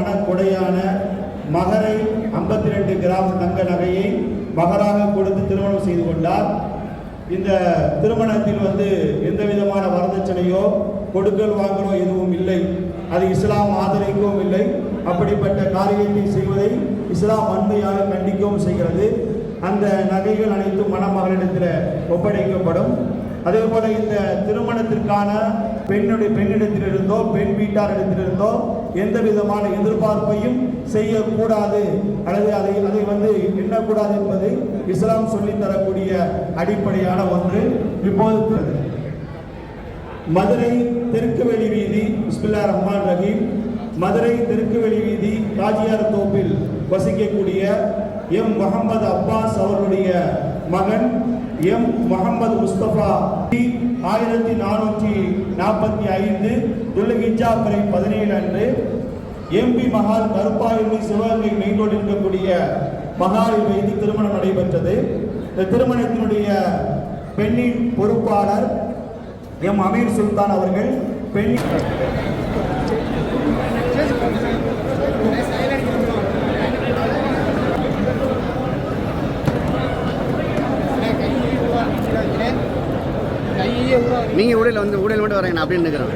மனக்கொடையான மகரை 52 gram தங்க நகையை மகராக கொடுத்து திருமணம் செய்து கொண்டார். இந்த திருமணத்தில் எந்த விதமான வரதட்சணையோ கொடுக்கல் வாங்கலோ எதுவும் இல்லை. அது இஸ்லாம் ஆதரிக்கவும் இல்லை. அப்படிப்பட்ட காரியத்தை செய்வதை இஸ்லாம் வன்மையாக கண்டிக்கவும் செய்கிறது. அந்த நகைகள் அனைத்தும் மணமகளிடத்தில் ஒப்படைக்கப்படும். அதே போல இந்த திருமணத்திற்கான பெண்ணிடத்திலிருந்தோ பெண் வீட்டாரிடத்திலிருந்தோ எந்த விதமான எதிர்பார்ப்பையும் செய்யக்கூடாது அல்லது அதை எண்ணக்கூடாது என்பது இஸ்லாம் சொல்லித்தரக்கூடிய அடிப்படையான ஒன்று. இப்போது மதுரை தெற்கு வெளி வீதி, பிஸ்மில்லாஹிர் ரஹ்மானிர் ரஹீம், மதுரை தெற்கு வெளி வீதி காஜியார் தோப்பில் வசிக்கக்கூடிய எம் முகமது அப்பாஸ் அவர்களுடைய மகன் எம் முகமது முஸ்தபா 1445 துல்ஹிஜ்ஜா 17 அன்று எம்பி மஹால் கருப்பாயுமி சிவகங்கை மெயின் ரோடு இருக்கக்கூடிய மஹாலில் வைத்து திருமணம் நடைபெற்றது. இந்த திருமணத்தினுடைய பெண்ணின் பொறுப்பாளர் எம் அமீர் சுல்தான் அவர்கள் நீங்கள் ஊடையில் மட்டும் வரேன் நான் அப்படின்னு நினைக்கிறேன்.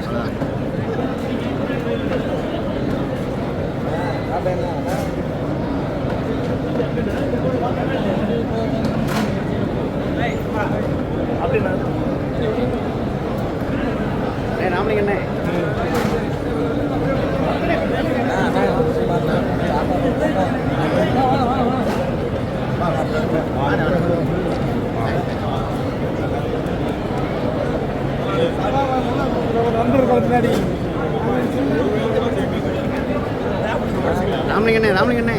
அப்படின்னா ராமலிங்கண்ணே ராமலிங்கண்ணே ராமலிங்கண்ணே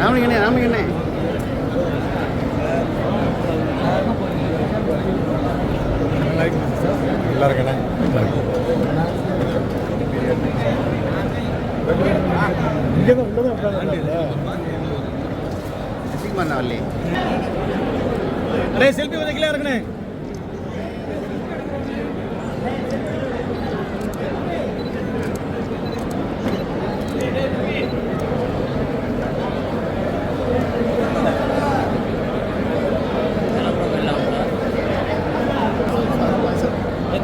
ராமலிங்கண்ணே ராமலிங்கண்ணே நல்லா இருக்கண்ணே. अरे सेल्फी होने के लिए रखने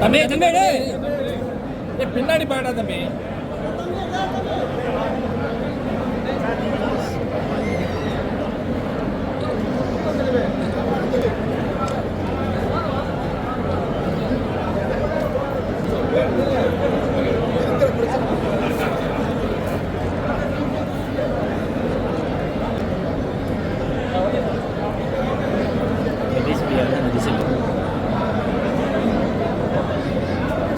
தம்பி தம்பி பின்னாடி பாடா தம்பி.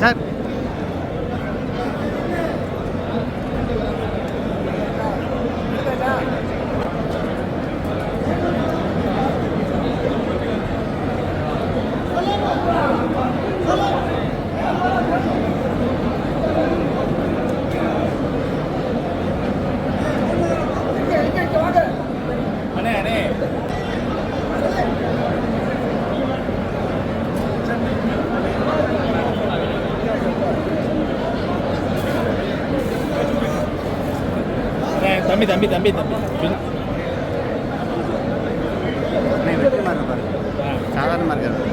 சார் அண்ணே அண்ணே தம்பி தம்பி தம்பி தம்பி வெற்றிமா இருப்பாரு சாதாரணமாக இருக்காரு.